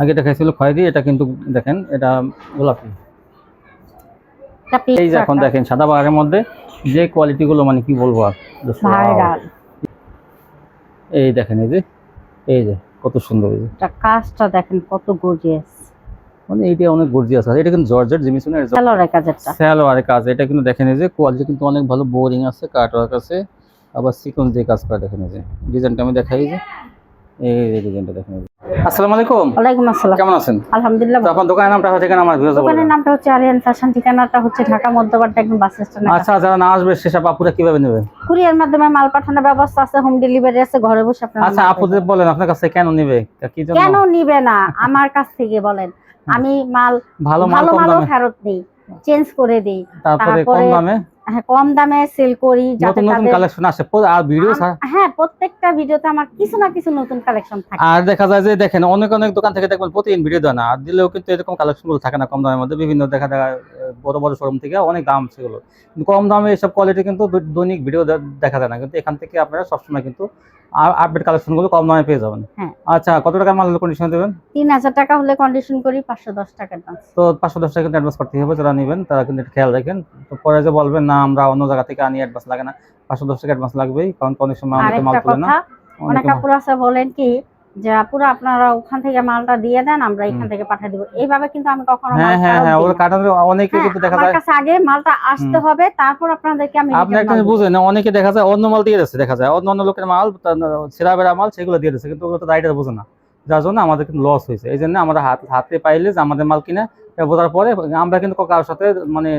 আগে দেখাইছিল খয়েরি, এটা কিন্তু দেখেন এটা গোলাপি। এই যে এখন দেখেন সাদা বাহারের মধ্যে যে কোয়ালিটি গুলো মানে কি বলবো আর ভাইরাল। এই দেখেন এই যে কত সুন্দর, এই যে কাজটা দেখেন কত গর্জিয়াস, মানে এইটা অনেক গর্জিয়াস আছে। এটা কিন্তু জর্জেট জিমিসনের সালোয়ারের কাজটা, সালোয়ারের কাজ। এটা কিন্তু দেখেন এই যে কোয়ালিটি কিন্তু অনেক ভালো, বোরিং আছে, কাট ওয়ার্ক আছে, আবার সিকোয়েন্স দিয়ে কাজ করা। দেখেন এই যে ডিজাইনটা আমি দেখাই, যে এই ডিজাইনটা দেখেন। আসসালামু আলাইকুম। ওয়ালাইকুম আসসালাম। কেমন আছেন? আলহামদুলিল্লাহ। তো আপনার দোকানের নামটা হচ্ছে, আমার ভিউয়ার্স বলেন। দোকানের নামটা হচ্ছে আরিয়ান ফ্যাশন, ঠিকানাটা হচ্ছে ঢাকা মধ্যপাড়া একদম বাস স্ট্যান্ড। আচ্ছা, যারা না আসবে সেসব আপুরা কিভাবে নেবে? কুরিয়ার মাধ্যমে মাল পাঠানোর ব্যবস্থা আছে, হোম ডেলিভারি আছে, ঘরে বসে আপনারা। আচ্ছা, আপুদের বলেন আপনার কাছে কেন নেবে, কি জন্য? কেন নিবে না আমার কাছ থেকে বলেন, আমি মাল ভালো মালও ফেরত দেই, চেঞ্জ করে দেই, তারপরে কম দামে, হ্যাঁ কম দামে সেল করি, যাতে নতুন নতুন কালেকশন আসে। আর ভিডিও, হ্যাঁ প্রত্যেকটা ভিডিওতে আমার কিছু না কিছু নতুন কালেকশন থাকে। আর দেখা যায় যে দেখেন অনেক অনেক দোকান থেকে দেখবেন প্রতিদিন ভিডিও দেয় না, আর দিলেও কিন্তু এরকম কালেকশন গুলো থাকে না কম দামের মধ্যে। বিভিন্ন দেখা যায় বড় বড় শোরুম থেকে অনেক দাম সেগুলো, কিন্তু কম দামে এসব কোয়ালিটি কিন্তু দৈনিক ভিডিও দেখা যায় না। কিন্তু এখান থেকে আপনারা সবসময় কিন্তু আপডেট কালেকশন গুলো কম দামে পেয়ে যাবেন। আচ্ছা, কত টাকা মাল হলে কন্ডিশন দেবেন? 3000 টাকা হলে কন্ডিশন করি, 510 টাকা অ্যাডভান্স। তো 510 টাকা কিন্তু অ্যাডভান্স করতে হবে। যারা নেবেন তারা কিন্তু খেয়াল রাখেন, তো পরে যে বলবেন না আমরা অন্য জায়গা থেকে আনি, অ্যাডভান্স লাগে না। 510 টাকা অ্যাডভান্স লাগবেই, কারণ অনেক সময় আমাদের মাল তুলে না। অনেক আপুরা আছে বলেন কি যে আপুরা আপনারা ওখান থেকে মালটা দিয়ে দেন, আমরা এখান থেকে পাঠিয়ে দেব, এইভাবে কিন্তু আমি কখনো হ্যাঁ ওর কাটানো অনেকে কিন্তু দেখা যায়। আমার কাছে আগে মালটা আসতে হবে, তারপর আপনাদেরকে আমি। আপনি একটা বুঝেন না, অনেকে দেখা যায় অন্য মাল দিয়ে দিচ্ছে, দেখা যায় অন্য লোকের মাল, ছেঁড়া বেড়া মাল সেগুলো দিয়ে দিচ্ছে, কিন্তু ওগুলো তো রাইটার বোঝে না, যার জন্য আমাদের কিন্তু লস হয়েছে। এই জন্য আমরা হাতে পাইলে যে আমাদের মাল কিনে বোঝার পরে আমরা কিন্তু কারোর সাথে মানে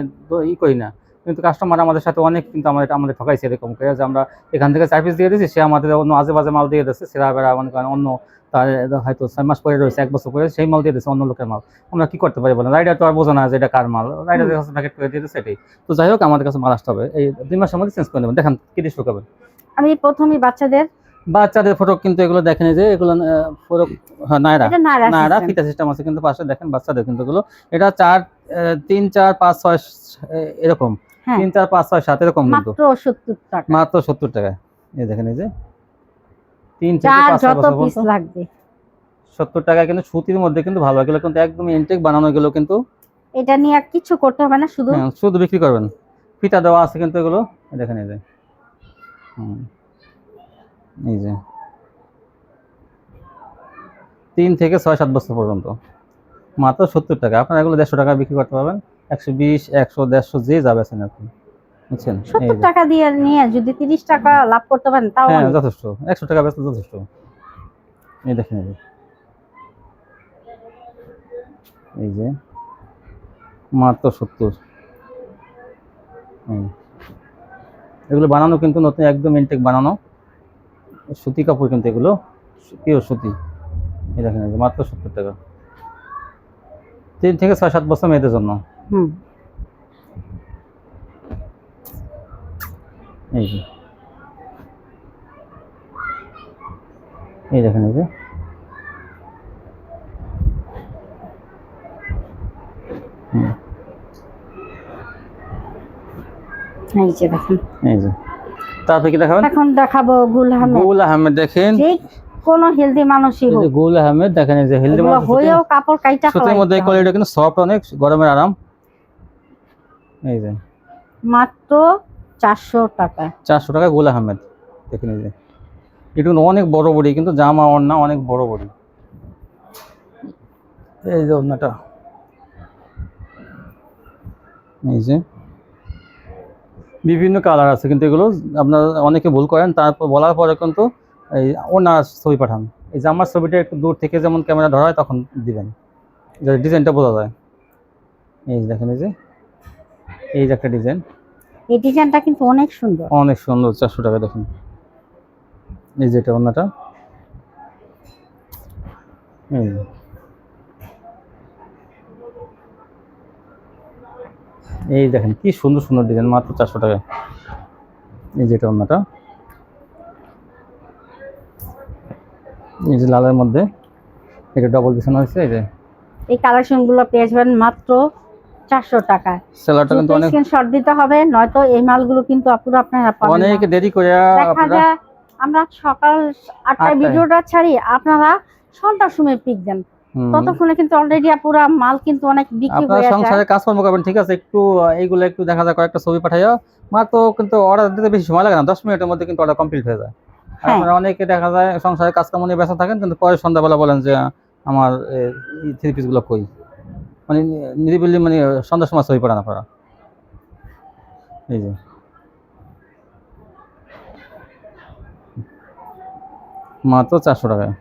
করি না, কিন্তু কাস্টমার আমাদের সাথে অনেক কিন্তু আমাদের ঠকাইছে এরকম করে, যে আমরা এখান থেকে 4 পিস দিয়ে দিচ্ছি, সে আমাদের অন্য আজে বাজে মাল দিয়ে দিচ্ছে, ছেঁড়া বেড়া মানে অন্য, তার হয়তো 6 মাস পরে রয়েছে, 1 বছর পরে সেই মাল দিয়ে দিচ্ছে, অন্য লোকের মাল। আমরা কি করতে পারি বলেন? রাইডার তো আর বোঝে না যে এটা কার মাল, রাইডার প্যাকেট করে দিয়ে দিচ্ছে এটাই। তো যাই হোক, আমাদের কাছে মাল আসতে হবে, এই 2 মাসের মধ্যে চেঞ্জ করে নেবেন। দেখেন কি দিয়ে শুরু করবেন? আমি প্রথমেই বাচ্চাদের ফটক, কিন্তু এগুলো দেখেন যে এগুলো ফটক, নায়রা ফিতা সিস্টেম আছে কিন্তু পাশে, দেখেন বাচ্চাদের কিন্তু এগুলো। এটা 4 3 4 5 6 এরকম, 3 4 5 6 7 এরকম, কিন্তু মাত্র 70 টাকা। এই দেখেন এই যে 3 থেকে 5 যত পিস লাগবে 70 টাকা, কিন্তু সুতির মধ্যে কিন্তু ভালো, এগুলো কিন্তু একদম ইনটেক বানানো, এগুলো কিন্তু এটা নিয়ে কিছু করতে হবে না, শুধু বিক্রি করবেন। ফিতা দেওয়া আছে কিন্তু এগুলো, দেখেন এই যে এই যে 3 থেকে 6 7 বছর পর্যন্ত, মাত্র 70 টাকা। আপনারা এগুলো 150 টাকা বিক্রি করতে পারবেন, 120 100 150 যে যাবে আছেন আপনি, বুঝছেন? 70 টাকা দিয়ে নিয়ে যদি 30 টাকা লাভ করতে পারেন তাও যথেষ্ট। 100 টাকা বেচলে যথেষ্ট। এই দেখেন এই যে মাত্র 70। এগুলো বানানো কিন্তু নতুন, একদম ইনটেক বানানো সুতি কাপড়, কিন্তু এগুলো পিওর সুতি। এই দেখেন মাত্র 70 টাকা, 3 থেকে 6 7 বছর মেয়েদের জন্য। এই যে এই দেখেন এই যে তারপরে কি দেখাবেন? এখন দেখাবো গুল আহমেদ। দেখেন কোন হেলদি মানুষই হোক, গুল আহমেদ দেখেন, এই যে হেলদি মানুষ হয়েও কাপড় কাইটা সুতির মধ্যে কোয়ালিটি কিন্তু সফট, অনেক গরমের আরাম। এই যে মাত্র 400 টাকা, 400 টাকা গুল আহমেদ। দেখেন এই যে এটা অনেক বড় বড়ি, কিন্তু জামা ওড়না অনেক বড় বড়ি। এই যে ওড়নাটা, এই যে বিভিন্ন কালার আছে, কিন্তু এগুলো আপনারা অনেকে ভুল করেন, তারপর বলার পরে কিন্তু এই ওনার ছবি পাঠান। এই যে আমার ছবিটা একটু দূর থেকে যেমন ক্যামেরা ধরা হয় তখন দিবেন, যে ডিজাইনটা বোঝা যায়। এই যে দেখেন এই যে একটা ডিজাইন, এই ডিজাইনটা কিন্তু অনেক সুন্দর, অনেক সুন্দর। 400 টাকা। দেখুন এই যে এটা ওনাটা, এই দেখেন কি সুন্দর সুন্দর ডিজাইন, মাত্র 400 টাকা। এই যে এটা ওনাটা, এই যে লালের মধ্যে এটা ডবল বিছানো হয়েছে। এই যে এই কালেকশনগুলো পেয়ে যাবেন মাত্র 400 টাকা। সেলারটা কিন্তু অনেক স্ক্রিনশট দিতে হবে, নয়তো এই মালগুলো কিন্তু আপনারা পাবেন না। অনেক দেরি করে দেখা যায় আমরা সকাল 8টায় 8টায়। ভিডিওটা ছাড়ি, আপনারা সন্ধ্যার সময় পিক দেন, হুম। ততক্ষণে কিন্তু অলরেডি পুরা মাল কিন্তু অনেক বিক্রি আপনারা হয়ে যায়। সংসারে কাজকর্ম করবেন, ঠিক আছে, একটু এইগুলো একটু দেখা যায় কয়েকটা ছবি পাঠাইও, মাত্র কিন্তু অর্ডার দিতে বেশি সময় লাগে না, 10 মিনিটের মধ্যে কিন্তু অর্ডার কমপ্লিট হয়ে যায়। আর হ্যাঁ। আপনারা অনেকে দেখা যায় সংসারে কাজকর্ম নিয়ে ব্যস্ত থাকেন, কিন্তু পরে সন্ধ্যাবেলা বলেন যে আমার থ্রি পিসগুলো কই, মানে নিরিবিলি মানে সন্ধ্যার সময় ছবি পাঠান আপনারা। এই যে মাত্র 400 টাকায়।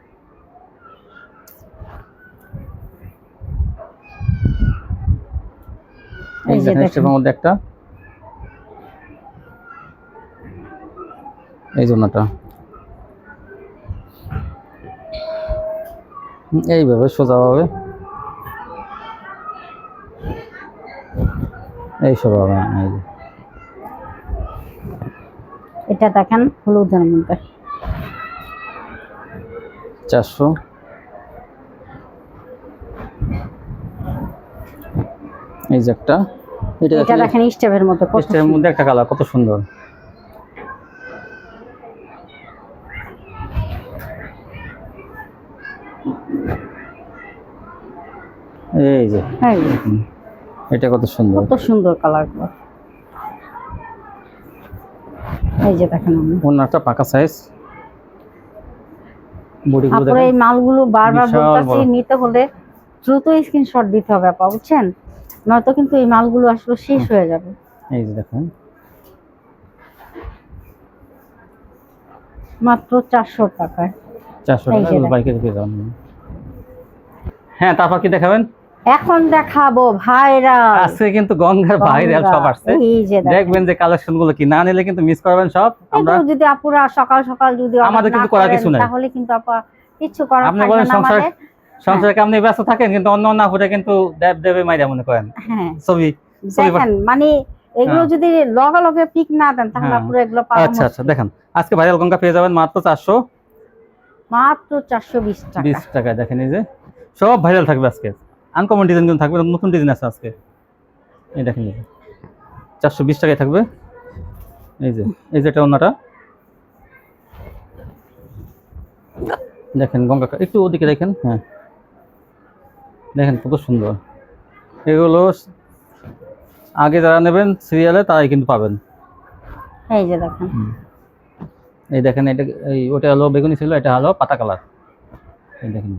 এই এই যে দেখেন দেখেন। স্টেপের মধ্যে একটা, এই জন্যটা এইভাবে সোজাভাবে এই সোজাভাবে, এই যে এটা দেখেন হলুদের মধ্যে 400। এই যে একটা, এটা দেখেন স্টেপের মধ্যে কত স্টেপের মধ্যে একটা কালার কত সুন্দর। এই যে হ্যাঁ, এটা কত সুন্দর, কত সুন্দর কালার গুলো। এই যে দেখেন ওনারটা পাকা সাইজ, বডিগুলো আপনারা এই দেখেন মালগুলো বারবার বিশাল বলতাছি, বড়। নিতে হলে দ্রুত স্ক্রিনশট দিতে হবে আপা, বুঝছেন, নয়তো কিন্তু এই মালগুলো আসলে শেষ হয়ে যাবে। এই যে দেখেন মাত্র 400 টাকায়। 400 এই টাকা যে এগুলো বাইকে পেয়ে যাবেন। হ্যাঁ, তারপর কি দেখাবেন? এখন দেখাবো ভাইরা, আজকে কিন্তু গঙ্গার ভাইরাল সব আসছে, এই যে দেখবেন যে কালেকশন গুলো কি, না নিলে কিন্তু মিস করবেন সব। আমরা এগুলো যদি আপুরা সকাল সকাল যদি order আমাদের না কিন্তু করার করেন, কিছু নাই। তাহলে কিন্তু আপা কিছু করার আপনি থাকবে বলেন না সংসার, আমাদের। সংসারে কেমনি ব্যস্ত থাকেন, কিন্তু অন্য অন্য আপুরে কিন্তু দেব দেবে মাইরা মনে করেন হ্যাঁ, ছবি দেখেন মানে এগুলো হ্যাঁ। যদি লগে লগে পিক না দেন, তাহলে হ্যাঁ। আপুরা এগুলো পাওয়া আচ্ছা আচ্ছা, মুশকিল। দেখেন আজকে ভাইরাল গঙ্গা পেয়ে যাবেন মাত্র মাত্র 420 টাকা। 420 টাকায়। দেখেন এই যে সব ভাইরাল থাকবে আজকে, আনকমন ডিজাইন কিন্তু থাকবে, নতুন ডিজাইন আছে আজকে। এই দেখেন এই যে 420 টাকায় থাকবে। এই যে এটা অন্যটা দেখেন, গঙ্গা একটু ওদিকে দেখেন, হ্যাঁ দেখেন কত সুন্দর। এগুলো আগে যারা নেবেন সিরিয়ালে তারাই কিন্তু পাবেন। এই যে দেখেন, এই দেখেন এটা, এই ওটা হলো বেগুনি ছিল, এটা হলো পাতা কালার। এই দেখেন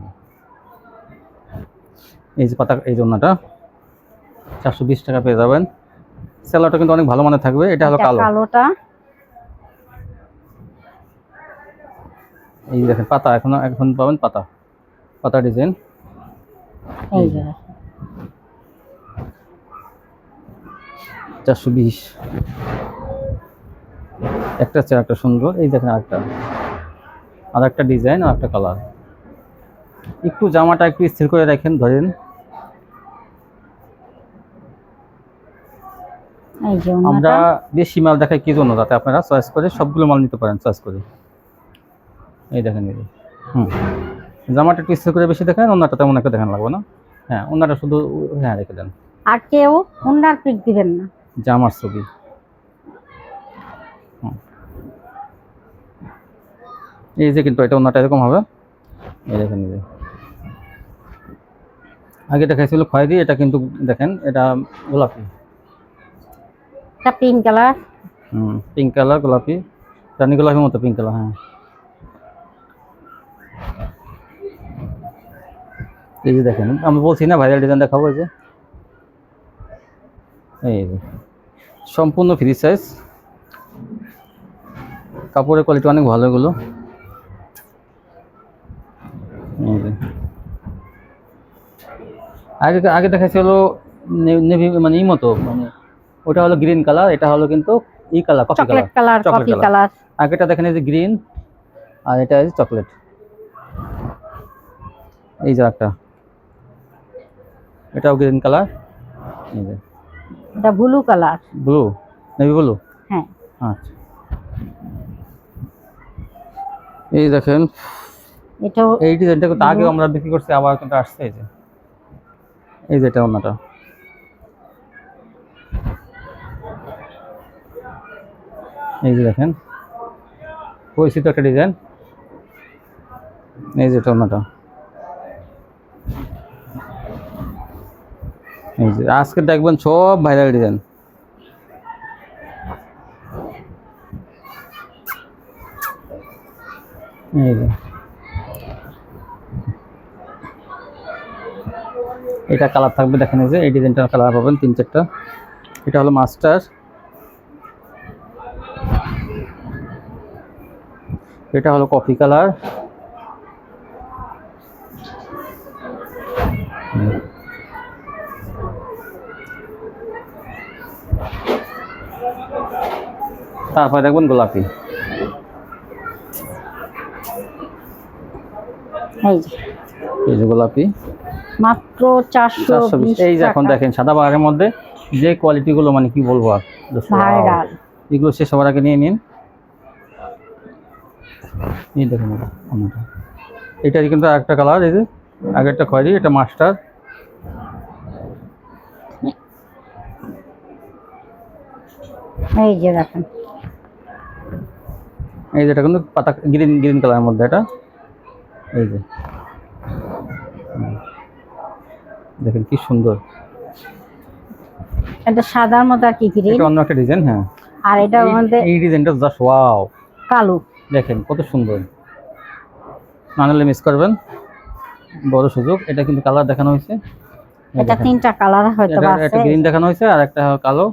এই যে পাতা, এই জন্যটা 420 টাকা পেয়ে যাবেন। সেলারটা কিন্তু অনেক ভালো মানের থাকবে। এটা হলো কালো, কালোটা এই যে দেখেন পাতা, এখন পাবেন পাতা, পাতা ডিজাইন। এই যে 420 একটা চেয়ে একটা সুন্দর। এই দেখেন আর একটা ডিজাইন আর একটা কালার। একটু জামাটা একটু স্থির করে রাখেন, ধরেন এই যে আমরা বেশি মাল দেখাই কি জন্য, যাতে আপনারা চয়েস করে সবগুলো মাল নিতে পারেন চয়েস করে। এই দেখেন এই যে জামাটা একটু স্থির করে বেশি দেখেন, অন্যটা তেমন একটা দেখান লাগবে না। হ্যাঁ, অন্যটা শুধু হ্যাঁ রেখে দেন। আর কেউ ওনার পিক দিবেন না, জামার ছবি। এই যে কিন্তু এটা অন্যটা এরকম হবে। এই দেখেন এই যে আগে দেখাইছিল খয়েরি, এটা কিন্তু দেখেন এটা গোলাপি, এটা পিঙ্ক কালার। পিঙ্ক কালার, গোলাপি, রানী গোলাপির মতো পিঙ্ক কালার। হ্যাঁ, এই যে দেখেন আমি বলছি না ভাইরাল ডিজাইন দেখাবো। এই যে সম্পূর্ণ ফ্রি সাইজ, কাপড়ের কোয়ালিটি অনেক ভালো এগুলো। আগে আগে দেখাচ্ছি হলো নেভি, মানে এই মতো, মানে ওটা হলো গ্রিন কালার, এটা হলো কিন্তু ই colour, coffee colour, chocolate colour, coffee colour. আগেটা দেখেন এই যে গ্রিন, আর এটা এই চকলেট। এই যে একটা, এটাও গ্রিন কালার। এই যে এটা blue colour, blue, navy blue. হ্যাঁ আচ্ছা, এই দেখেন এটাও এই ডিজাইনটা কিন্তু আগেও আমরা বিক্রি করছি, আবার কিন্তু আসছে। এই যে এটা অন্যটা, এই যে দেখেন পরিচিত একটা ডিজাইন। এই যে ওড়নাটা, এই যে আজকে দেখবেন সব ভাইরাল ডিজাইন। এই যে এটা কালার থাকবে, দেখেন এই যে এই ডিজাইনটার কালার পাবেন 3-4টা। এটা হলো মাস্টার, এটা হলো কফি কালার, তারপরে দেখবেন গোলাপি। এই যে এই যে গোলাপি মাত্র 420 এই যে এখন টাকা। দেখেন সাদা বাহারের মধ্যে যে কোয়ালিটিগুলো, মানে কি বলবো আর, ভাইরাল। এগুলো শেষ হওয়ার আগে নিয়ে নিন। এই দেখুন ওড়নাটা, এটা কিন্তু আরেকটা কালার, এই যে আগেরটা খয়েরি, এটা মাস্টার। এই যে দেখেন, এই যে এটা কিন্তু পাতা গ্রিন গ্রিন কালারের মধ্যে, এটা এই যে দেখেন কি সুন্দর। এটা সাদার মধ্যে আর কি গ্রিন, এটা অন্য একটা ডিজাইন। হ্যাঁ, আর এটার মধ্যে এই ডিজাইনটা জাস্ট ওয়াও, কালো। দেখেন কত সুন্দর, না নিলে মিস করবেন, বড় সুযোগ। এটা কিন্তু কালার দেখানো হয়েছে, এটা 3টা কালার হয়তো এটা আছে। একটা গ্রিন দেখানো হয়েছে, আর একটা কালো,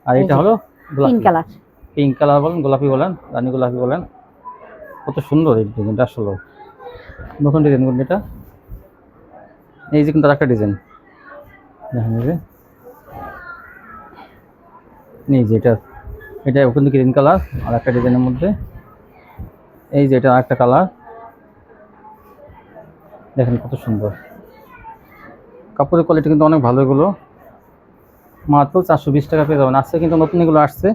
আর এটা হলো পিঙ্ক কালার। পিঙ্ক কালার বলেন, গোলাপি বলেন, রানী গোলাপি বলেন, কত সুন্দর এই ডিজাইনটা। আসলে নতুন ডিজাইন কিন্তু এটা। এই যে কিন্তু আরেকটা ডিজাইন দেখেন, এই যে এটা, এটা কিন্তু গ্রিন কালার আর একটা ডিজাইনের মধ্যে। এই যে এটা আরেকটা কালার, দেখেন কত সুন্দর। কাপড়ের কোয়ালিটি কিন্তু অনেক ভালো, এগুলো মাত্র 420 টাকা পেয়ে যাবেন। আজকে কিন্তু নতুন এগুলো আসছে,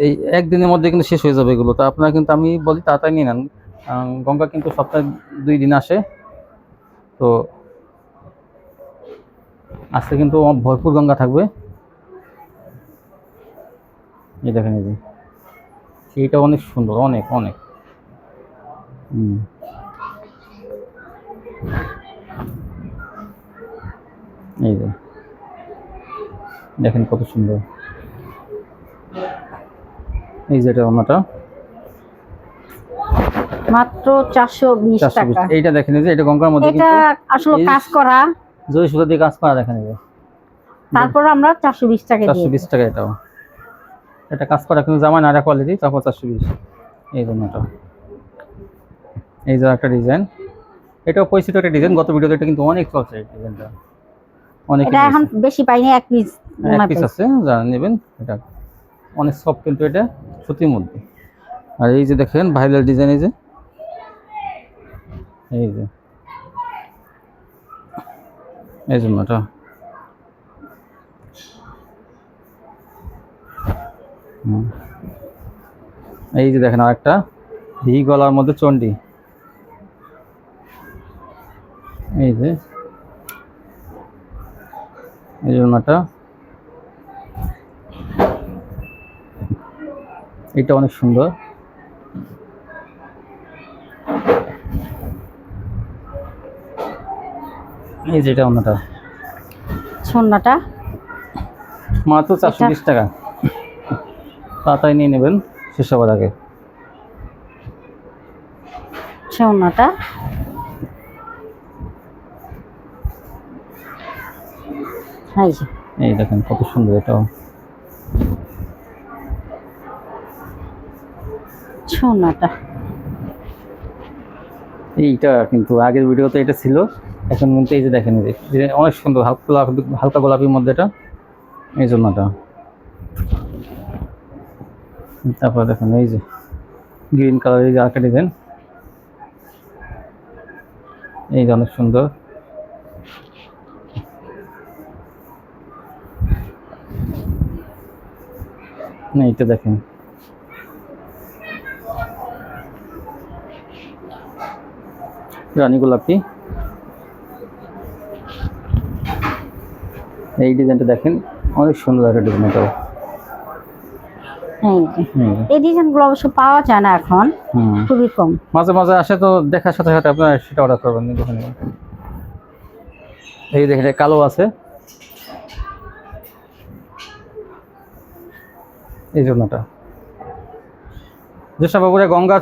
এই একদিনের মধ্যে কিন্তু শেষ হয়ে যাবে এগুলো। তো আপনারা কিন্তু, আমি বলি তাড়াতাড়ি নিয়ে নেন, গঙ্গা কিন্তু সপ্তাহে 2 দিন আসে, তো আজকে কিন্তু ভরপুর গঙ্গা থাকবে। এই দেখেন, এই যে এইটা অনেক সুন্দর, অনেক অনেক। এই যে দেখেন কত সুন্দর। এই যে এটা ওড়নাটা মাত্র 420 টাকা। এইটা দেখেন, এই যে এটা গঙ্গার মধ্যে, এটা আসলে কাজ করা, জয় সুতা দিয়ে কাজ করা, দেখেন এই যে। তারপর আমরা 420 টাকা দিয়ে 420 টাকা এটাও, এটা কাজ করা কিন্তু জামা নাড়া কোয়ালিটি, তারপর 420। এই জন্যটা, এই যে একটা ডিজাইন, এটাও পরিচিত একটা ডিজাইন, গত ভিডিওতে এটা কিন্তু অনেক চলছে এই ডিজাইনটা, অনেক। এটা এখন বেশি পাইনি, এক পিস আছে, যারা নেবেন এটা অনেক সফট, কিন্তু এটা সুতির মধ্যে। আর এই যে দেখেন ভাইরাল ডিজাইন, এই যে এই যে এই জন্যটা, এই যে দেখেন আরেকটা ভি গলার মধ্যে চন্ডি, এই যে এই জন্যটা, এটা অনেক সুন্দর। এই যে এটা অন্যটা, সোনাটা মাত্র 420 টাকা, তাড়াতাড়ি নিয়ে নেবেন শেষ হওয়ার আগে। সোনাটা এই দেখেন কত সুন্দর, এটাও সোনাটা। এইটা কিন্তু আগের ভিডিওতে এটা ছিল, এখন কিন্তু এই যে দেখেন, এই যে অনেক সুন্দর হালকা গোলাপির মধ্যে, এটা এই জন্যটা। তারপর দেখেন এই যে গ্রিন কালারের যে আরেকটা ডিজাইন, এই যে অনেক সুন্দর। এইটা দেখেন, রানী গোলাপি, এই ডিজাইনটা দেখেন অনেক সুন্দর একটা ডিজাইন। এটাও এই যে হুম এই ডিজাইনগুলো অবশ্য পাওয়া যায় না এখন, হুম খুবই কম। মাঝে মাঝে আসে তো দেখার সাথে সাথে আপনারা সেটা অর্ডার করবেন দেখে নেবেন। এই দেখেন এটা কালো আছে, এই জন্যটা যেসব বাবুরা গঙ্গা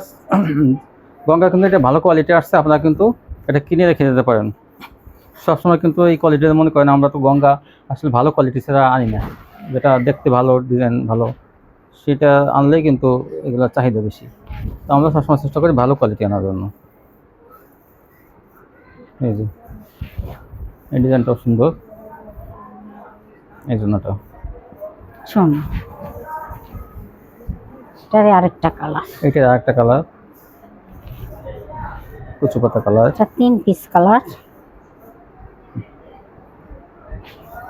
কিন্তু এটা ভালো কোয়ালিটি আসছে, আপনারা কিন্তু এটা কিনে রেখে দিতে পারেন। সবসময় কিন্তু এই কোয়ালিটির মনে করেন আমরা তো গঙ্গা আসলে ভালো কোয়ালিটি ছাড়া আনি না, যেটা দেখতে ভালো ডিজাইন ভালো সেটা আনলেই কিন্তু এগুলোর চাহিদা বেশি। তো আমরা সবসময় চেষ্টা করি ভালো কোয়ালিটি আনার জন্য। এই যে এই ডিজাইনটাও সুন্দর, এই জন্যটা শোন, এটারই আরেকটা কালার, এইটার আরেকটা কালার কচু পাতা কালার। এটা 3 পিস কালার।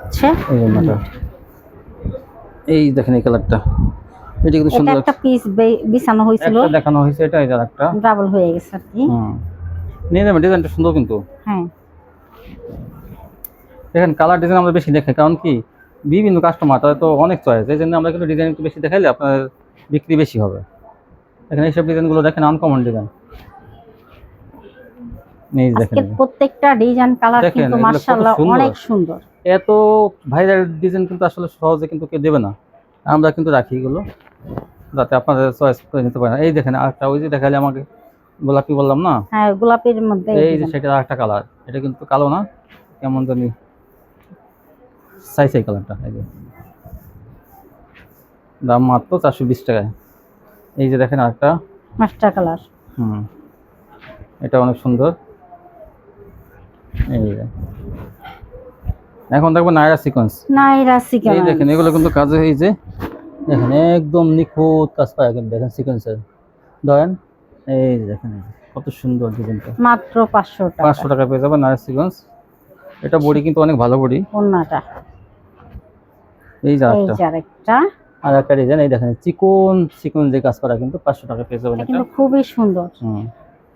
আচ্ছা, এই জন্যটা এই দেখেন এই কালারটা, এটা কিন্তু এটা সুন্দর একটা পিস বিছানো হয়েছিল, একটা দেখানো হয়েছে, এটা এই একটা ডাবল হয়ে গেছে আর কি। নিয়ে নেবেন, ডিজাইনটা সুন্দর কিন্তু। হ্যাঁ, দেখেন কালার ডিজাইন আমরা বেশি দেখাই, কারণ কি বিভিন্ন কাস্টমার তাদের তো অনেক চয়েস, এই জন্য আমরা কিন্তু ডিজাইন একটু বেশি দেখাইলে আপনার বিক্রি বেশি হবে। দেখেন এইসব ডিজাইনগুলো দেখেন আনকমন ডিজাইন, এই দেখেন আজকে প্রত্যেকটা ডিজাইন কালার দেখেন, কিন্তু এগুলো কত মাশাআল্লাহ সুন্দর। অনেক সুন্দর। এত ভাইরাল ডিজাইন কিন্তু আসলে সহজে কিন্তু কেউ দেবে না, আমরা কিন্তু রাখি এগুলো যাতে আপনাদের চয়েস করে নিতে পারেন। এই দেখেন আরেকটা, ওই যে দেখালে আমাকে গোলাপি বললাম না, হ্যাঁ, গোলাপের মধ্যে এই যে সেটা আরেকটা কালার, এটা কিন্তু কালো না, কেমন জানি সাই কালারটা। এই যে দাম মাত্র 420 টাকায়। এই যে দেখেন আরেকটা, মাস্টার কালার। এটা অনেক সুন্দর। এই যে এখন দেখবো নায়রা সিকোয়েন্স, নাইরা এই সিকোয়েন্স। দেখেন এগুলো কিন্তু কাজে, এই যে দেখেন একদম নিখুঁত কাজ পায় কিন্তু, দেখেন সিকোয়েন্সের ধরেন, এই যে দেখেন এই যে কত সুন্দর ডিজাইনটা। মাত্র 500 টাকা। 500 টাকা পেয়ে যাবেন নায়রা সিকোয়েন্স। এটা বডি কিন্তু অনেক ভালো বডি। ওন্নাটা এই যে এই আরেকটা, যে আরেকটা, আর একটা ডিজাইন, এই দেখেন চিকন চিকন যে কাজ করা, কিন্তু 500 টাকা পেয়ে যাবেন এটা এটা। কিন্তু খুবই সুন্দর।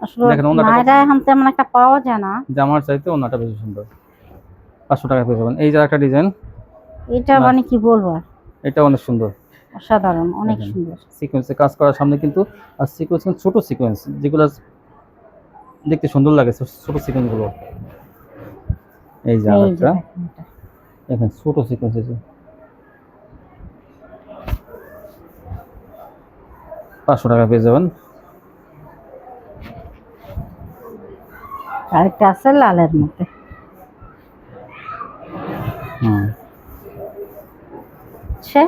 আসলে দেখেন ওন্নাটা নাইরা এখন তেমন একটা পাওয়া যায় না, জামার চাইতে ওন্নাটা বেশি সুন্দর, 500 টাকা পেয়ে যাবেন। এই যে একটা ডিজাইন, এটা মানে কি বলবো আর, এটা অনেক সুন্দর, অসাধারণ, অনেক দেখেন। সুন্দর। সিকোয়েন্সে কাজ করার সামনে কিন্তু, আর সিকোয়েন্স কিন্তু ছোট সিকোয়েন্স, যেগুলো দেখতে সুন্দর লাগে, ছোট সিকোয়েন্স গুলো। এই যে এই যে আরেকটা, দেখেন এটা। দেখেন ছোট সিকোয়েন্স, এই যে 500 টাকা পেয়ে যাবেন। আরেকটা আছে লালের মধ্যে, সে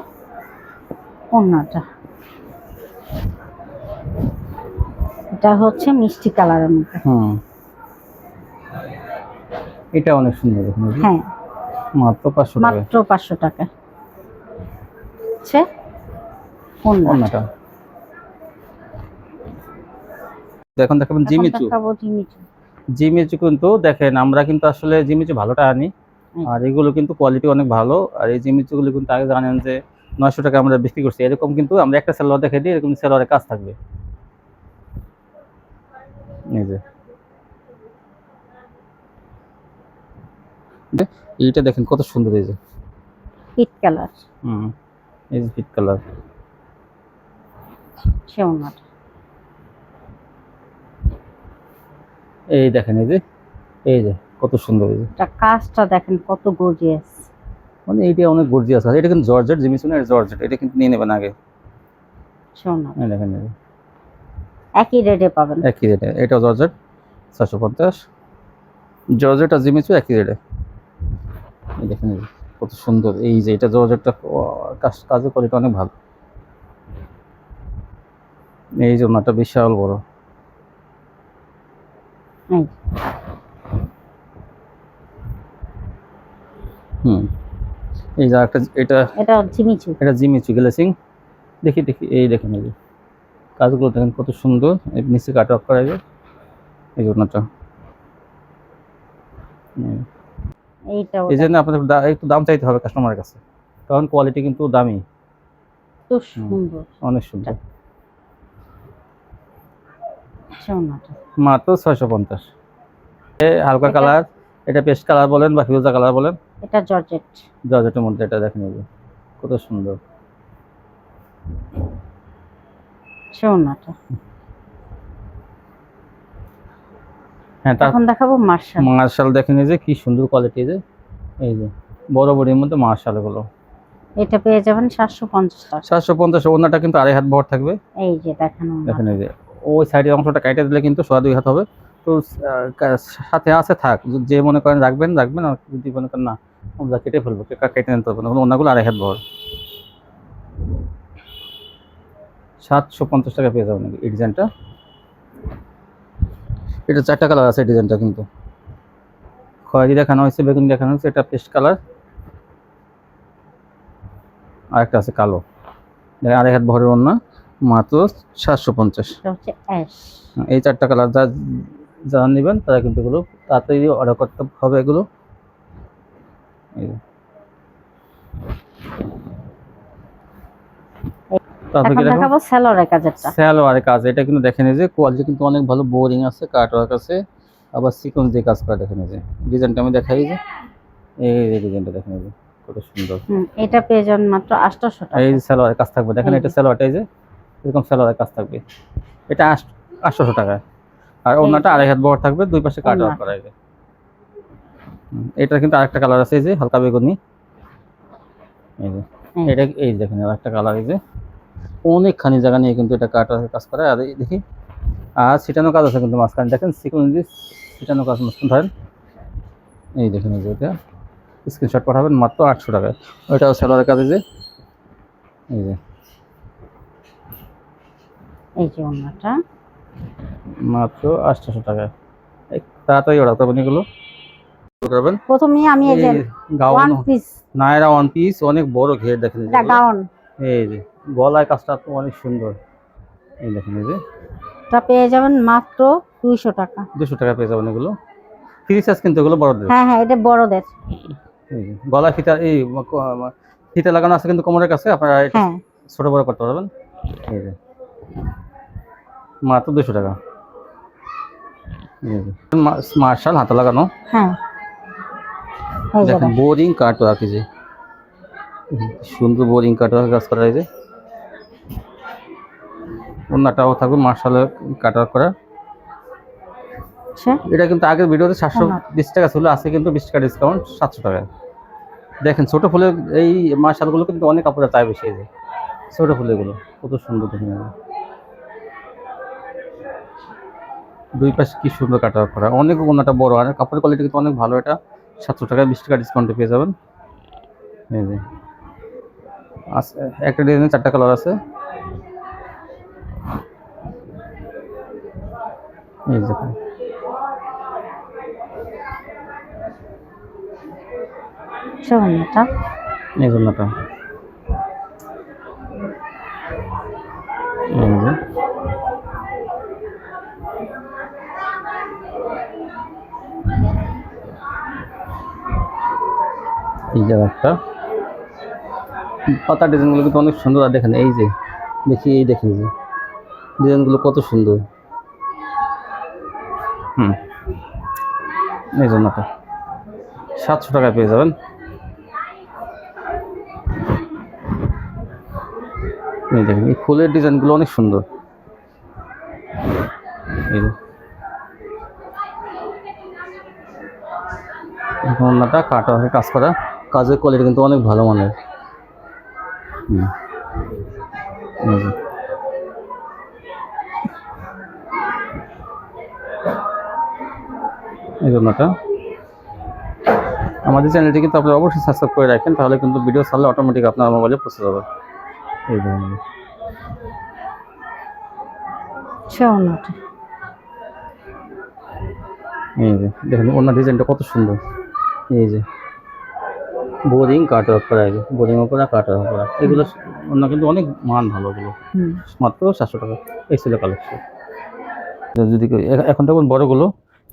ওন্নাটা, এটা হচ্ছে মিষ্টি কালারের মধ্যে। এটা অনেক সুন্দর, দেখুন এই যে, হ্যাঁ, মাত্র 500 টাকা মাত্র 500 টাকা। সে ওন্নাটা। ওন্নাটা। এখন দেখাবেন এখন জিমিচু। দেখাবো জিমিচু। জিমিচু কিন্তু দেখেন আমরা কিন্তু আসলে জিমিচু ভালোটা আনি, আর এগুলো কিন্তু কোয়ালিটি অনেক ভালো। আর এই জিমিচুগুলো কিন্তু আগে জানেন যে 900 টাকা আমরা বিক্রি করছি, এরকম কিন্তু আমরা একটা সেলোয়ার দেখে দিই, এরকম সেলোয়ারের কাজ থাকবে। এই যে এইটা দেখেন কত সুন্দর, এই যে পিট কালার, এই যে পিট কালার। সে ওন্নাটা। এই দেখেন এই যে কত সুন্দর, এই যে এটা কাজটা দেখেন কত গর্জিয়াস। মানে এইটা অনেক গর্জিয়াস আছে। এটা কিন্তু জর্জেট জিমিচু না, এটা জর্জেট, এটা কিন্তু নিয়ে নেবেন আগে। সে ওন্নাটা এই দেখেন এই যে একই রেটে পাবেন। একই রেটে, এটা জর্জেট 450, জর্জেট আর জিমিচু একই রেটে। এই দেখেন এই যে কত সুন্দর, এই যে এটা জর্জেটটা কাজের কোয়ালিটি অনেক ভালো। এই যে ওনাটা বিশাল বড়, এই এই যে একটা, এটা জিমিচু। এটা জিমিচু গ্লেসিং। দেখি এই দেখেন এই যে কাজগুলো দেখেন কত সুন্দর, এই নিচে কাট অফ করা যায়, এই যে ওনাটা। এইটাও এই জন্য আপনাদের একটু দাম চাইতে হবে কাস্টমারের কাছে, কারণ কোয়ালিটি কিন্তু দামি, তো সুন্দর, অনেক সুন্দর। সে ওন্নাটা। মাত্র 650। হালকা কালার, এটা পেস্ট কালার বলেন বা ফিউজা কালার বলেন, এটা জর্জেট। জর্জেটের মধ্যে এটা দেখেন এই যে কত সুন্দর। ওড়নাটা। হ্যাঁ, এখন দেখাবো মার্শাল। মার্শাল দেখেন এই যে কি সুন্দর কোয়ালিটি, এই যে বড় বড়ির মধ্যে মার্শাল গুলো। এটা পেয়ে যাবেন 750 টাকা। 750। ওনাটা কিন্তু আড়াই হাত ভর থাকবে। এই যে দেখেন দেখেন এই যে ওই সাইডের অংশটা কাইটা দিলে কিন্তু 2.5 হাত হবে। তো সাথে আছে থাক, যে মনে করেন রাখবেন রাখবেন, আর যদি মনে করেন না আমরা কেটে ফেলবো, কেটে নিতে পারবো না, ওনাগুলো আড়াই হাত ভর। 750 টাকা পেয়ে যাবেন এই ডিজাইনটা। এটা 4টা কালার আছে ডিজাইনটা, কিন্তু খয়েরি দেখানো হয়েছে, বেগুনি দেখানো হয়েছে, এটা পেস্ট কালার, আর একটা আছে কালো। আড়াই হাত ভরের ওড়না, মাত্র 750। এটা হচ্ছে অ্যাশ। এই 4টা কালার যারা নেবেন তারা কিন্তু এগুলো তাড়াতাড়ি অর্ডার করতে হবে এগুলো। এই যে। তারপরে এখন কি দেখো, দেখাবো সালোয়ারের কাজেরটা। সালোয়ারের কাজ, এটা কিন্তু দেখেন এই যে কোয়ালিটি কিন্তু অনেক ভালো, বোরিং আছে, কাট ওয়ার্ক আছে, আবার সিকোয়েন্স দিয়ে কাজ করা। দেখেন এই যে ডিজাইনটা আমি দেখাই, যে এই যে ডিজাইনটা দেখেন এই যে কত সুন্দর। এটা পেয়ে যাবেন মাত্র 800 টাকা। এই যে সালোয়ারের কাজ থাকবে, দেখেন এটা সালোয়ারটা, এই যে এরকম সালোয়ারের কাজ থাকবে, এটা 800 টাকা। আর ওড়নাটা আড়াই হাত বড় থাকবে, দুই পাশে কাট ওয়ার্ক করা। এই যে এটা কিন্তু আরেকটা কালার আছে, এই যে হালকা বেগুনি, এই যে এটা, এই দেখেন আরেকটা কালার, এই যে অনেকখানি জায়গা নিয়ে কিন্তু এটা কাট ওয়ার্কের কাজ করা। আর এই দেখি, আর ছিটানো কাজ আছে কিন্তু মাঝখানে, দেখেন সিকোয়েন্স দিয়ে ছিটানো কাজ মাঝখানে ধরেন, এই দেখেন এই যে এটা স্ক্রিনশট পাঠাবেন মাত্র 800 টাকায়। ওইটাও সালোয়ারের কাজ, এই যে এই যে ওড়নাটা মাত্র 800 টাকায়। তাড়াতাড়ি অর্ডার করবেন এগুলো করবেন। প্রথমে আমি এই যে gown, one piece, Naira one piece, অনেক বড় ঘের, দেখেন এটা গাউন, এই যে গলায় কাজটা তো অনেক সুন্দর। এই দেখেন এই যে এটা পেয়ে যাবেন মাত্র 200 টাকা। 200 টাকা পেয়ে যাবেন এগুলো। ফ্রি সাইজ কিন্তু এগুলো বড়দের। হ্যাঁ হ্যাঁ, এটা বড়দের। এই যে গলায় ফিতা, এই ফিতা লাগানো আছে কিন্তু কোমরের কাছে, আপনারা এটা হ্যাঁ, ছোট বড় করতে পারবেন। এই যে মাত্র 200 টাকা। এই যে মার্শাল হাতে লাগানো, হ্যাঁ এই যে দেখেন বোরিং কাট ওয়ার্ক, এই যে সুন্দর বোরিং কাট ওয়ার্ক কাজ করা। এই যে ওড়নাটাও থাকবে মার্শালের কাট ওয়ার্ক করা। আচ্ছা, এটা কিন্তু আগের ভিডিওতে 720 টাকা ছিল, আজকে কিন্তু 20 টাকা ডিসকাউন্ট 700 টাকা। দেখেন ছোট ফুলের এই মার্শালগুলো কিন্তু অনেক কাপড়ে চাই বেশি, এই যে ছোট ফুলেগুলো কত সুন্দর, দেখেন দুই পাশে কি সুন্দর কাট ওয়ার্ক করা, অনেক ওড়নাটা বড়, আর কাপড়ের কোয়ালিটি কিন্তু অনেক ভালো। এটা 700 টাকায় 20 টাকা ডিসকাউন্টে পেয়ে যাবেন। এই যে একটা ডিজাইনের 4টা কালার আছে। এই দেখুন ওড়নাটা এই জন্যটা, এই যে এই যে একটা পাতা, ডিজাইনগুলো কিন্তু অনেক সুন্দর। আর দেখেন এই যে দেখি, এই দেখেন যে ডিজাইনগুলো কত সুন্দর। এই জন্যটা 700 টাকায় পেয়ে যাবেন। এই দেখেন এই ফুলের ডিজাইনগুলো অনেক সুন্দর। এই যে ওড়নাটা কাটা হয়ে কাজ করা, কাজের কোয়ালিটি কিন্তু অনেক ভালো মানের। এই জন্যটা আমাদের চ্যানেলটি কিন্তু আপনারা অবশ্যই সাবস্ক্রাইব করে রাখেন, তাহলে কিন্তু ভিডিও ছাড়লে অটোমেটিক আপনার মোবাইলে পৌঁছে যাবে। এই ধরনের ওড়নাটা, এই যে দেখেন ওনার ডিজাইনটা কত সুন্দর। এই যে বোরিং কাট ওয়ার্ক করা, এই যে বোরিং করা কাট ওয়ার্ক করা, এগুলো ওনার কিন্তু অনেক মান ভালো। এগুলো মাত্র 700 টাকা। এই ছিল কালেকশন। যদি এখন দেখুন বড়গুলো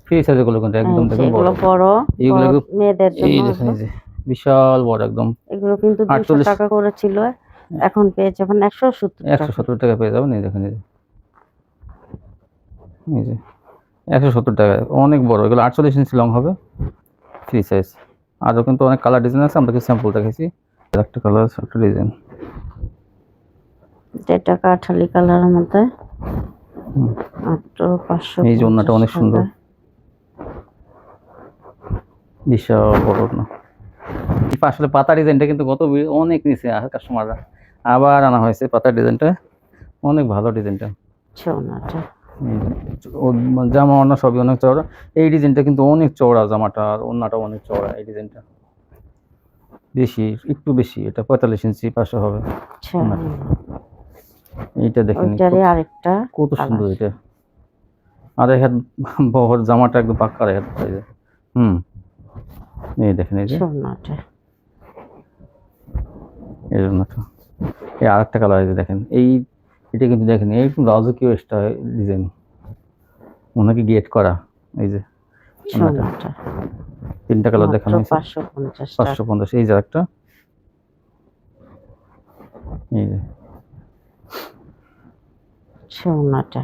ফ্রি সাইজের গুলো কিন্তু একদম দেখুন বড় বড়, এইগুলো মেয়েদের জন্য। এই দেখেন এই যে বিশাল বড় একদম। এগুলো কিন্তু 200 টাকা করে ছিল, এখন পেয়ে যাবেন 170 টাকা পেয়ে যাবেন। এই দেখেন এই যে 170 টাকা, অনেক বড়। এগুলো 48 ইঞ্চি লং হবে, ফ্রি সাইজ। আরও কিন্তু অনেক কালার ডিজাইন আছে, আমরা কিছু স্যাম্পল দেখাইছি। একটা কালার, একটা ডিজাইন, এটা কাঠালি কালারের মধ্যে হুম। মাত্র 500। এই যে ওড়নাটা অনেক সুন্দর, বিশাল বড় ওড়না। আসলে পাতা ডিজাইনটা কিন্তু অনেক নিচে কাস্টমাররা, আবার আনা হয়েছে পাতা ডিজাইনটা, অনেক ভালো ডিজাইনটা। ওড়নাটা জামা ওড়না সবই অনেক চওড়া, এই ডিজাইনটা কিন্তু অনেক চওড়া, জামাটা আর ওড়নাটা অনেক চওড়া, এই ডিজাইনটা বেশি, একটু বেশি, এটা 45 ইঞ্চি পাশে হবে। এইটা দেখেন আরেকটা কত সুন্দর, এটা আড়াই হাত বহর, জামাটা একদম পাক্কা আড়াই হাত সাইজে। এই দেখেন, এই যে ওড়নাটা, এই ওড়নাটা, এই আরেকটা কালার, এই যে দেখেন, এটা কিন্তু দেখেন একটু রাজকীয় স্টাইল ডিজাইন, ওনাকে গেট করা। এই যে ওড়নাটা 3টা কালার দেখানো হয়েছে, 550 550। এই যে একটা, এই যে ওড়নাটা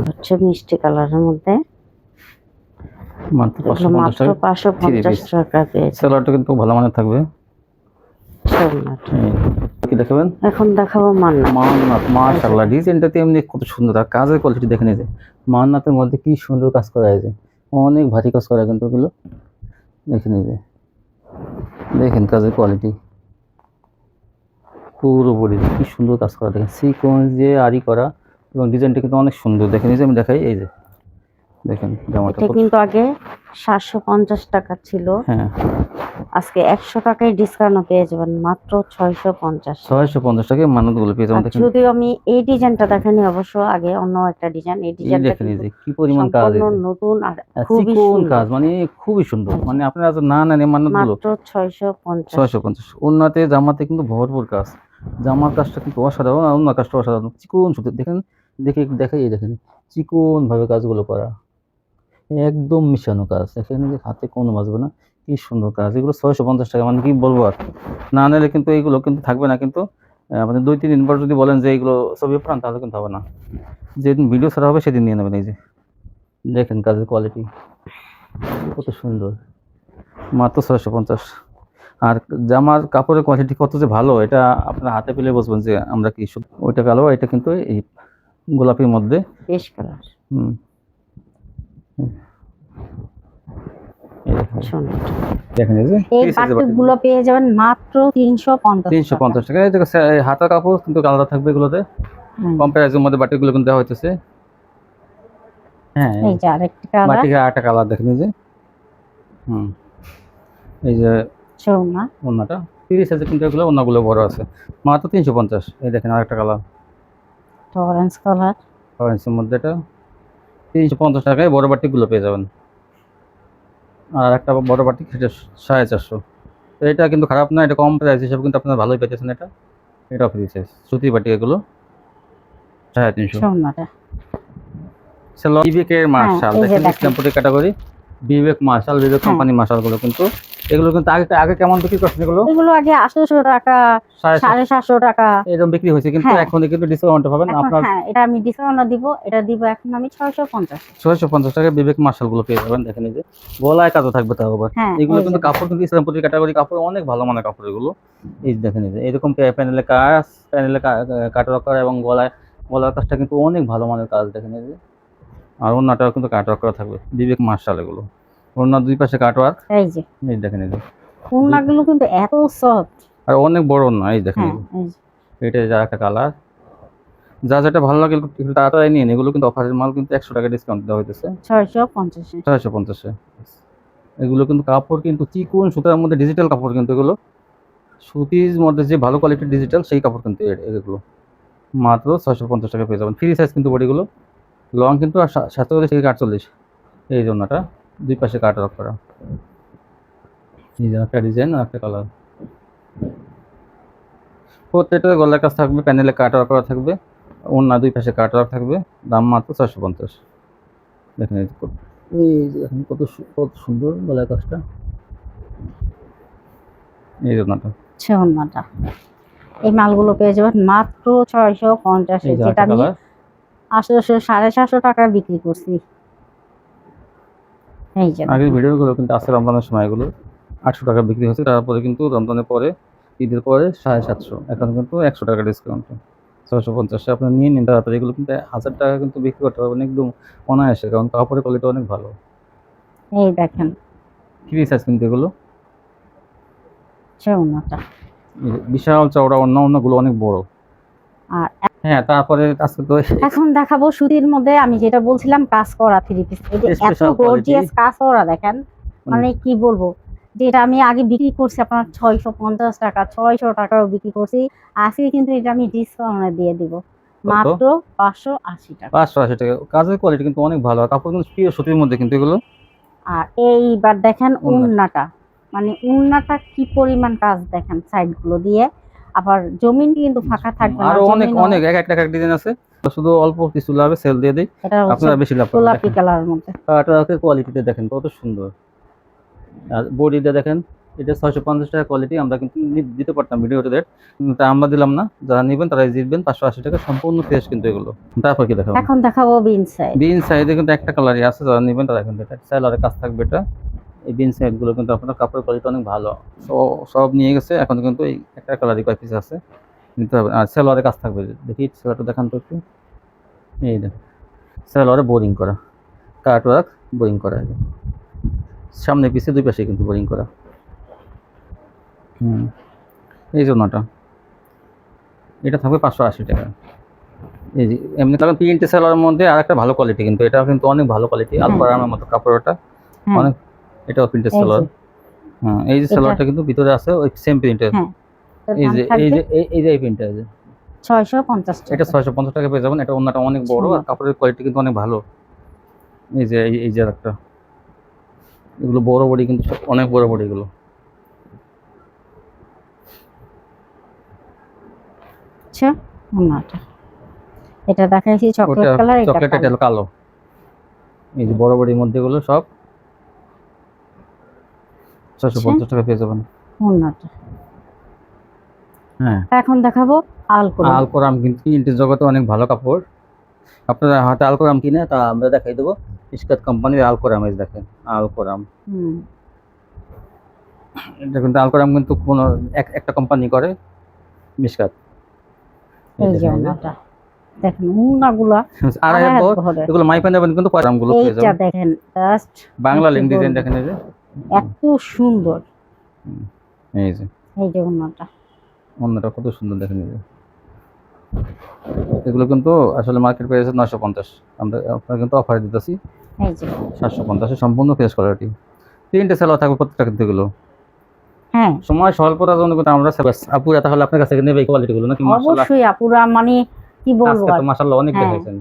হচ্ছে মিষ্টি কালারের মধ্যে, মাত্র মাত্র 550 টাকা পেয়েছে। সেলারটা কিন্তু ভালো মানের থাকবে। কি দেখাবেন? এখন দেখাবো মান্নাত। মাশাআল্লাহ, ডিজাইনটাতে এমনি কত সুন্দর, আর কাজের কোয়ালিটি দেখেন। এই যে মান্নাতের মধ্যে কি সুন্দর কাজ করা হয়েছে, অনেক ভারী কাজ করা, কিন্তু ওগুলো দেখেন, এই যে দেখেন কাজের কোয়ালিটি, পুরো বডি কি সুন্দর কাজ করা, দেখেন সিকোয়েন্স দিয়ে আরি করা, এবং ডিজাইনটা কিন্তু অনেক সুন্দর। দেখেন, এই যে আমি দেখাই, এই যে দেখেন জামাটা কিন্তু আগে 750 টাকা ছিল, হ্যাঁ আজকে 100 টাকায় ডিসকাউন্ট পেয়ে যাবেন মাত্র 650 টাকায় মান্নাতগুলো পেয়ে যাবেন। যদি আমি এই ডিজাইনটা দেখানি, অবশ্য আগে অন্য একটা ডিজাইন, এই ডিজাইনটা দেখেন, এই যে কি পরিমাণ কাজ, নতুন আর খুবই কাজ, মানে খুবই সুন্দর, মানে আপনারা না নেন মান্নাতগুলো মাত্র 650। ওন্নাতে জামাতে কিন্তু ভরপুর কাজ, জামার কাজটা কিন্তু অসাধারণ, আর অন্য কাজটা অসাধারণ, চিকন সুতো দেখেন, দেখাই, দেখেন চিকন ভাবে কাজগুলো করা, একদম মিশানো কাজ, দেখেন যে হাতে কোনো বাজবে না, কি সুন্দর কাজ। এগুলো 650 টাকা, মানে কি বলবো, আর না নিলে কিন্তু এইগুলো কিন্তু থাকবে না, কিন্তু আপনি 2-3 দিন পর যদি বলেন যে এইগুলো ছবি পান, তাহলে কিন্তু হবে না, যেদিন ভিডিও ছাড়া হবে সেদিন নিয়ে নেবেন। এই যে দেখেন কাজের কোয়ালিটি কত সুন্দর, মাত্র 650। আর জামার কাপড়ের কোয়ালিটি কত যে ভালো, এটা আপনার হাতে পেলে বুঝবেন যে আমরা কি, ওইটা কালো, এটা কিন্তু এই গোলাপির মধ্যে বেশ কালার। দেখেন, এই যে এই বাটিকগুলো পেয়ে যাবেন মাত্র 350 টাকা। এই যে হাতা কাপড় কিন্তু আলাদা থাকবে, এগুলোতে কম প্রাইসের মধ্যে বাটিকগুলো কিন্তু দেওয়া হইতেছে। হ্যাঁ, এই যে আরেকটা কালার, বাটিকের আরেকটা কালার দেখেন, এই যে এই যে ওন্নাটা 30 সাইজে, কিন্তু এগুলো ওন্নাগুলো বড় আছে, মাত্র 350। এই দেখেন আরেকটা কালার, অরেঞ্জ কালার, অরেঞ্জের মধ্যে, এটা 350 টাকায় বড় বাটিকগুলো পেয়ে যাবেন। আর একটা বড় বাটিক, সেটা 450। তো এটা কিন্তু খারাপ না, এটা কম প্রাইস হিসাবে কিন্তু আপনারা ভালোই পেতেছেন। এটা ফ্রি সাইজ সুতি বাটিক, এগুলো 350। সেলো বিবেকের মার্শাল, দেখেন ইসলামপুরি ক্যাটাগরি, বিবেক মার্শাল, বিবেক কোম্পানি মার্শালগুলো কিন্তু, এগুলো কিন্তু আগে কেমন বিক্রি করছেন, এগুলো আগে 800 টাকা 750 টাকা এরকম বিক্রি হয়েছে, কিন্তু এখন কিন্তু ডিসকাউন্ট পাবেন আপনার। হ্যাঁ, এটা আমি ডিসকাউন্ট দিব, এটা দিব এখন আমি 650 টাকা বিবেক মার্শালগুলো পেয়ে যাবেন। দেখেন, এই যে গলায় কাজও থাকবে, তাও আবার এগুলো কিন্তু কাপড় কিন্তু ইসলামপুরি ক্যাটাগরি কাপড়, অনেক ভালো মানের কাপড় এগুলো। এই দেখেন, এই যে এরকম প্যানেলে কাটওয়ার্ক করা, এবং গলার কাজটা কিন্তু অনেক ভালো মানের কাজ। দেখেন, এই যে আর ওন্নাটাও কিন্তু কাটওয়ার্ক করা থাকবে, বিবেক মার্শাল এগুলো, ওন্নার দুই পাশে কাটওয়ার্ক। এই যে দেখেন, এই যে ওন্নাগুলো কিন্তু এত সফট আর অনেক বড় ওন্না। এই দেখেন, এটা যা একটা কালার, যা যেটা ভালো লাগে একটু তাড়াতাড়ি নিয়ে এগুলো কিন্তু অফারের মাল, কিন্তু 100 টাকা ডিসকাউন্ট দেওয়া হইতেছে 650। এগুলো কিন্তু কাপড় কিন্তু চিকন সুতার মধ্যে, ডিজিটাল কাপড় কিন্তু এগুলো, সুতির মধ্যে যে ভালো কোয়ালিটির ডিজিটাল, সেই কাপড় কিন্তু এগুলো মাত্র 650 টাকা পেয়ে যাবেন। ফ্রি সাইজ কিন্তু বডিগুলো, লং কিন্তু 47 থেকে 48। এই জন্যটা দুই পাশে কাটওয়ার্ক করা, এই যে একটা ডিজাইন আর একটা কালার, প্রত্যেকটা গলার কাজ থাকবে, প্যানেলে কাটওয়ার্ক করা থাকবে, ওন্না দুই পাশে কাটওয়ার্ক থাকবে, দাম মাত্র 650। দেখেন, এই দেখেন কত সুন্দর গলার কাজটা, এই জন্যটা এই মালগুলো পেয়ে যাবেন মাত্র 650, যেটা আমি 800 750 টাকা বিক্রি করছি। এই যে আগের দেখেন। ভিডিওগুলো কিন্তু আছে রমজানের সময়গুলো 800 টাকা বিক্রি হয়েছে, তারপরে কিন্তু রমজানের পরে ঈদের পরে 750, এখন কিন্তু 100 টাকা ডিসকাউন্ট 650। আপনি নিয়ে নিন তাড়াতাড়ি, এগুলো কিন্তু 1000 টাকা কিন্তু বিক্রি করতে পারবেন একদম অনায়াসে, কারণ কাপড়ের কোয়ালিটি অনেক ভালো। এই দেখেন ফ্রি সাইজ কিন্তু এগুলো, চৌনাটা। এই যে বিশাল চওড়া, অন্যগুলো অনেক বড়। আর হ্যাঁ, তারপরে আজকে তো এখন দেখাবো সুতির মধ্যে আমি যেটা বলছিলাম কাজ করা থ্রি পিস। এই যে এত Special quality। গর্জিয়াস কাজ করা দেখেন, মানে কি বলবো, যেটা আমি আগে বিক্রি করছি আপনার 650 টাকা, 600 টাকাও বিক্রি করছি। আজকে কিন্তু এটা আমি ডিসকাউন্টে দিয়ে দিব মাত্র 580 টাকা। 580 টাকা। কাজের কোয়ালিটি কিন্তু অনেক ভালো, আর কাপড় কিন্তু পিওর সুতির মধ্যে কিন্তু এগুলো। আর এইবার দেখেন ওড়না। উন্নাটা, মানে উন্নাটা কি পরিমাণ কাজ দেখেন সাইড গুলো দিয়ে। আবার জমিন কিন্তু ফাঁকা থাকবে না, আরো অনেক জমিনও- অনেক এক একটা ডিজাইন আছে, শুধু অল্প কিছু লাভে সেল দিয়ে দিই, এটা হচ্ছে আপনারা বেশি লাভ পাবেন। গোলাপি কালারের মধ্যে। কাটার কোয়ালিটিতে দেখেন কত সুন্দর, আর বডিতে দেখেন, এটা 650 টাকা কোয়ালিটি, আমরা কিন্তু দিতে পারতাম ভিডিওতে রেট, কিন্তু তা আমরা দিলাম না। যারা নেবেন তারাই জিতবেন, 580 টাকা সম্পূর্ণ ফ্রেশ কিন্তু এগুলো। তারপর কি দেখাবো, এখন দেখাবো বিন সাইড। বিন সাইডে কিন্তু একটা কালারই আছে, যারা নেবেন তারা কিন্তু এটা সেলারের কাজ থাকবে। এটা এই বিন সাইড গুলো কিন্তু আপনার কাপড়ের কোয়ালিটি অনেক ভালো, সব নিয়ে গেছে, এখন কিন্তু এই একটা কালারই কয় পিস আছে, নিতে হবে। আর সেলোয়ারের কাজ থাকবে, দেখি সেলোয়ারটা দেখান তো একটু। এই দেখুন সেলোয়ারে বোরিং করা, কাট ওয়ার্ক বোরিং করা, সামনে পিছে দুই পাশে কিন্তু বোরিং করা। এই জন্যটা এটা থাকবে 580 টাকা। এই যে এমনি কারণ প্রিন্টে সেলোয়ারের মধ্যে আর একটা ভালো কোয়ালিটি, কিন্তু এটা কিন্তু অনেক ভালো কোয়ালিটি, আলপারামের মতো কাপড় ওটা হ্যাঁ, অনেক, এটাও প্রিন্টের এই যে। সেলোয়ার। এই যে এটা- সেলোয়ারটা কিন্তু ভিতরে আছে ওই সেম প্রিন্টের। হ্যাঁ, এটার এই দাম যে থাকবে এই যে এই প্রিন্টটা, এই যে 650 এটা টাকা। 650 টাকা পেয়ে যাবেন। এটা ওন্নাটা অনেক বড়, আর কাপড়ের কোয়ালিটি কিন্তু অনেক ভালো। এই যে এই যে একটা, এগুলো বড় বডি কিন্তু অনেক বড় বডি এগুলো। আচ্ছা, ওনাটা এটা দেখাইছি চকলেট ওটা কালার, এটা চকলেট, এটা হলো কালো। এই যে বড় বডির মধ্যে এগুলো সব 650 টাকা পেয়ে যাবেন। ওনাটা। হ্যাঁ, এখন দেখাবো আলকোরা। আলকোরাম কিন্তু প্রিন্টের জগতে অনেক ভালো কাপড়। আপনারা হাতে আলকোরাম কিনে তা আমরা দেখাই দেবো। ইস্কাত কোম্পানির আলকোরাম, এই দেখেন আলকোরাম। এটা কিন্তু আলকোরাম কিন্তু কোনো একটা কোম্পানি করে, মিশকাত। এই যে ওনাটা দেখেন, উন্নাগুলা আড়াই হাত বহর, ভরে। এগুলো মাইপা নেবেন কিন্তু পয়রামগুলো পেয়ে এইটা যাবেন। দেখেন জাস্ট বাংলা কি লিঙ্ক ডিজাইন বলবো, দেখেন, এই যে এত সুন্দর। এই যে এই যে ওনাটা, অন্যটা কত সুন্দর দেখেন। এই যে এগুলো কিন্তু আসলে মার্কেট প্রাইস 950, আমরা আপনারা কিন্তু অফারে দিতেছি এই যে 750 সম্পূর্ণ ফ্রেশ কোয়ালিটি। তিনটে সেলা থাকবে প্রত্যেকটা কিন্তু এগুলো। হ্যাঁ, সময় স্বল্পতার জন্য কিন্তু আমরা আপুরা তাহলে আপনার কাছ থেকে নেবে এই কোয়ালিটিগুলো নাকি? মাশাআল্লাহ, অবশ্যই আপুরা, মানে কি বলবো আজকে আর। তো মাশাআল্লাহ অনেক হ্যাঁ। দেখাইছেন।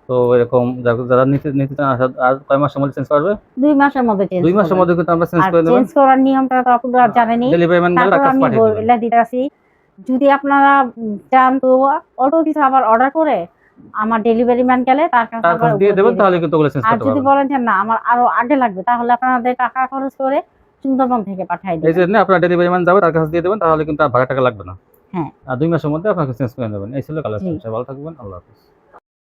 তো এরকম যারা নিতে নিতে চান, আর কয় মাসের মধ্যে চেঞ্জ করবে? 2 মাসের মধ্যে চেঞ্জ 2 মাসের মধ্যে কিন্তু আমরা চেঞ্জ করে দেব। চেঞ্জ করার নিয়মটা তো আপুরা জানেনই। ডেলিভারি ম্যান গেলে তারপর কাজ আমি পাঠিয়ে দেবেন। বলে দিতেছি, যদি আপনারা চান তো অল্প কিছু আবার অর্ডার করে আমার ডেলিভারি ম্যান গেলে তার কাছে তার আবার কাছে দিয়ে ওগুলো দেবেন, দিয়ে তাহলে দিবেন। কিন্তু ওগুলো চেঞ্জ আর করতে যদি পারবেন। বলেন যে না আমার আরো আগে লাগবে, তাহলে আপনাদের টাকা খরচ করে সুন্দরবন থেকে পাঠিয়ে এই দেবেন। জন্য আপনার ডেলিভারি ম্যান যাবে, তার কাছে দিয়ে দেবেন, তাহলে কিন্তু আর ভাড়া টাকা লাগবে না। হ্যাঁ। আর 2 মাসের মধ্যে আপনাকে চেঞ্জ করে নেবেন। এই ছিল কালার। জি। ভালো থাকবেন, আল্লাহ হাফেজ।